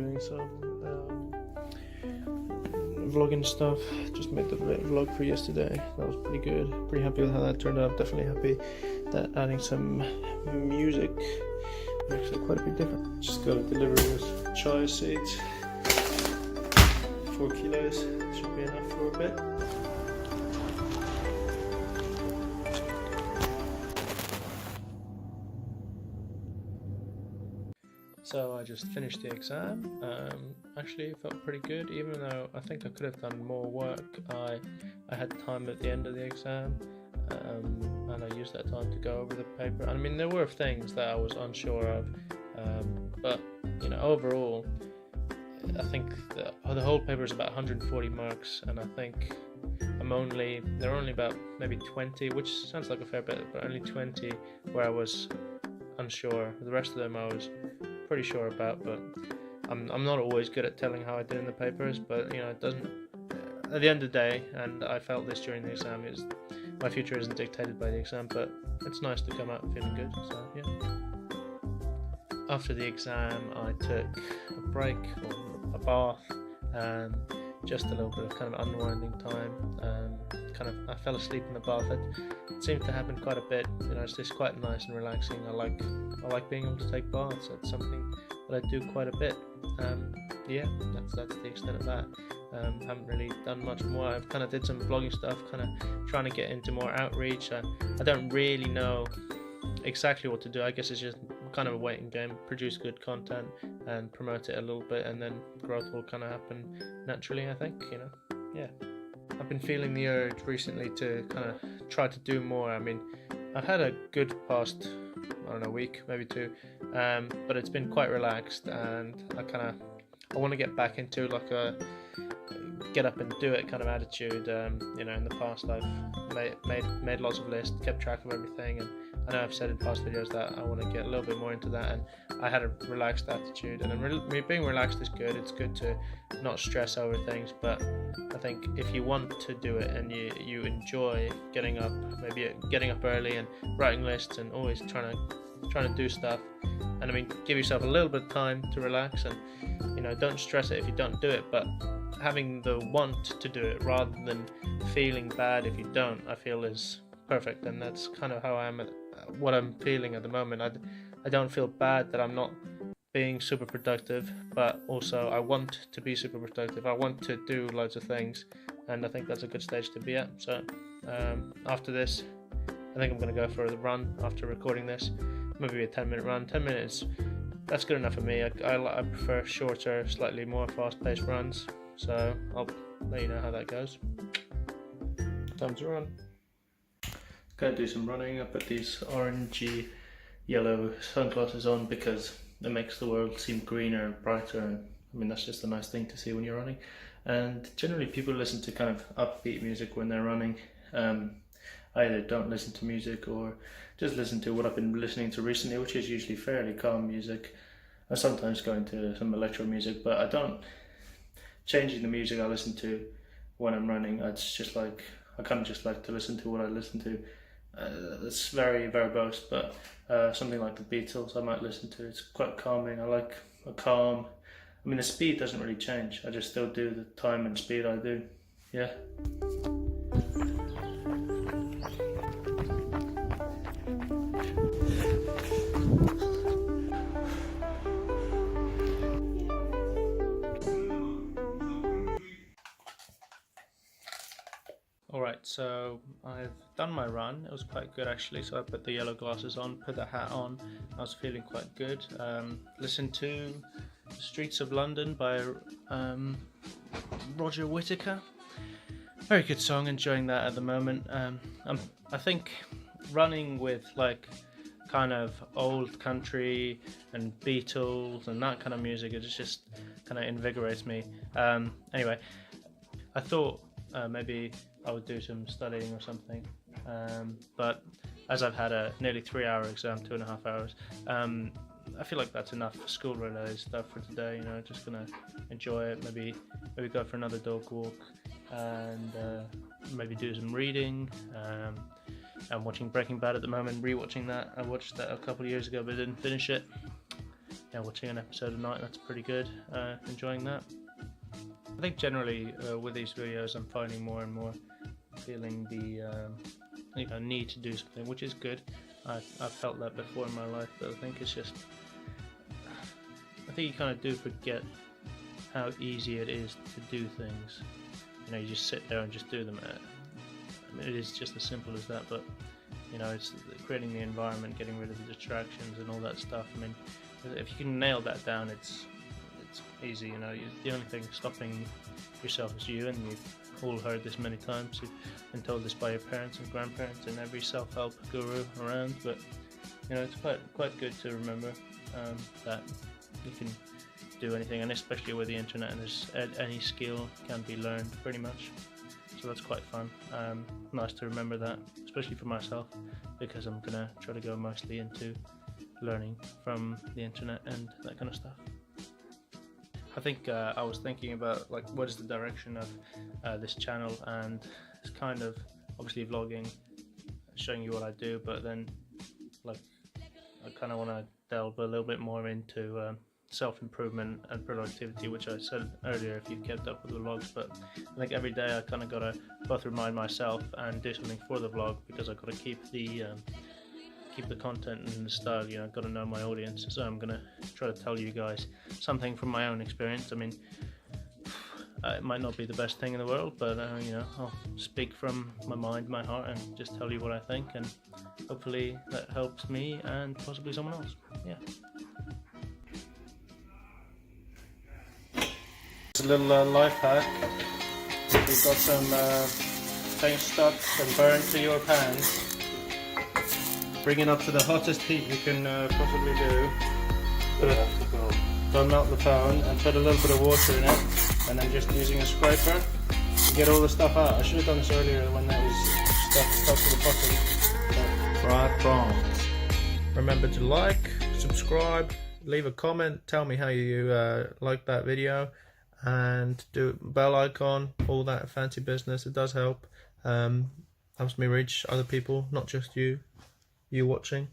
doing some vlogging stuff. Just made the vlog for yesterday. That was pretty good. Pretty happy with how that turned out. Definitely happy that adding some music makes quite a big difference. Just got a delivery with chia seeds. 4 kilos should be enough for a bit. So I just finished the exam. Actually it felt pretty good, even though I think I could have done more work. I had time at the end of the exam, and I used that time to go over the paper. I mean, there were things that I was unsure of, but you know, overall I think the whole paper is about 140 marks, and I think there are only about maybe 20, which sounds like a fair bit, but only 20 where I was unsure. The rest of them I was pretty sure about, but I'm not always good at telling how I did in the papers. But you know, it doesn't, at the end of the day, and I felt this during the exam, is my future isn't dictated by the exam, but it's nice to come out feeling good. So yeah. After the exam I took a break, or a bath, and just a little bit of kind of unwinding time. I fell asleep in the bath. It seems to happen quite a bit. You know, it's just quite nice and relaxing. I like being able to take baths. That's something that I do quite a bit. Yeah, that's the extent of that. Haven't really done much more. I've kind of did some vlogging stuff, kind of trying to get into more outreach. I don't really know exactly what to do. I guess it's just kind of a waiting game. Produce good content and promote it a little bit, and then growth will kind of happen naturally, I think. You know, yeah. I've been feeling the urge recently to kind of try to do more. I mean, I've had a good past, I don't know, week, maybe two, but it's been quite relaxed, and I want to get back into like a get up and do it kind of attitude. You know, in the past I've made lots of lists, kept track of everything, and I know I've said in past videos that I want to get a little bit more into that, and I had a relaxed attitude, and being relaxed is good. It's good to not stress over things, but I think if you want to do it and you enjoy getting up early and writing lists and always trying to do stuff, and I mean, give yourself a little bit of time to relax, and you know, don't stress it if you don't do it, but having the want to do it rather than feeling bad if you don't, I feel is perfect. And that's kind of how I am what I'm feeling at the moment. I don't feel bad that I'm not being super productive, but also I want to be super productive. I want to do loads of things, and I think that's a good stage to be at. So after this, I think I'm going to go for a run after recording this. Maybe a 10-minute run. 10 minutes, that's good enough for me. I prefer shorter, slightly more fast-paced runs. So I'll let you know how that goes. Time to run. Gonna do some running. I put these orangey yellow sunglasses on because it makes the world seem greener and brighter, and I mean, that's just a nice thing to see when you're running. And generally people listen to kind of upbeat music when they're running. I either don't listen to music or just listen to what I've been listening to recently, which is usually fairly calm music. I sometimes go into some electro music, but I don't changing the music I listen to when I'm running. It's just like, I kind of just like to listen to what I listen to. It's very verbose, but something like the Beatles I might listen to. It's quite calming. I like a calm, I mean, the speed doesn't really change. I just still do the time and speed I do. Yeah. Alright, so I've done my run. It was quite good actually. So I put the yellow glasses on, put the hat on. I was feeling quite good. Listened to Streets of London by Roger Whittaker. Very good song, enjoying that at the moment. I think running with like kind of old country and Beatles and that kind of music, it just kind of invigorates me. Anyway, I thought maybe I would do some studying or something, but as I've had a nearly 3-hour exam, 2.5 hours, I feel like that's enough school related stuff for today. You know, just gonna enjoy it, maybe go for another dog walk, and maybe do some reading. I'm watching Breaking Bad at the moment, rewatching that. I watched that a couple of years ago but didn't finish it. watching an episode a night. That's pretty good. Enjoying that. I think generally with these videos, I'm finding more and more feeling the need to do something, which is good. I've felt that before in my life, but I think it's just, I think you kind of do forget how easy it is to do things. You know, you just sit there and just do them. I mean, it is just as simple as that, but you know, it's creating the environment, getting rid of the distractions and all that stuff. I mean, if you can nail that down, it's easy. You know, the only thing stopping yourself is you, and you've all heard this many times. You've been told this by your parents and grandparents and every self-help guru around. But you know, it's quite good to remember that you can do anything, and especially with the internet, and there's any skill can be learned pretty much. So that's quite fun. Nice to remember that, especially for myself, because I'm gonna try to go mostly into learning from the internet and that kind of stuff. I think I was thinking about like what is the direction of this channel, and it's kind of obviously vlogging, showing you what I do, but then like I kind of want to delve a little bit more into self-improvement and productivity, which I said earlier if you've kept up with the vlogs. But I think every day I kind of got to both remind myself and do something for the vlog, because I've got to keep the content and the style. You know, I've got to know my audience, so I'm gonna try to tell you guys something from my own experience. I mean, it might not be the best thing in the world, but you know, I'll speak from my mind, my heart, and just tell you what I think, and hopefully that helps me and possibly someone else. Yeah. It's a little life hack. If you've got some paint stuck and burned to your pan, bring it up to the hottest heat you can possibly do. Don't melt the phone, and put a little bit of water in it, and then just using a scraper to get all the stuff out. I should have done this earlier when there was stuff stuck to the bottom. Fried prawns. Remember to like, subscribe, leave a comment, tell me how you like that video, and do bell icon, all that fancy business. It does help. Helps me reach other people, not just you watching.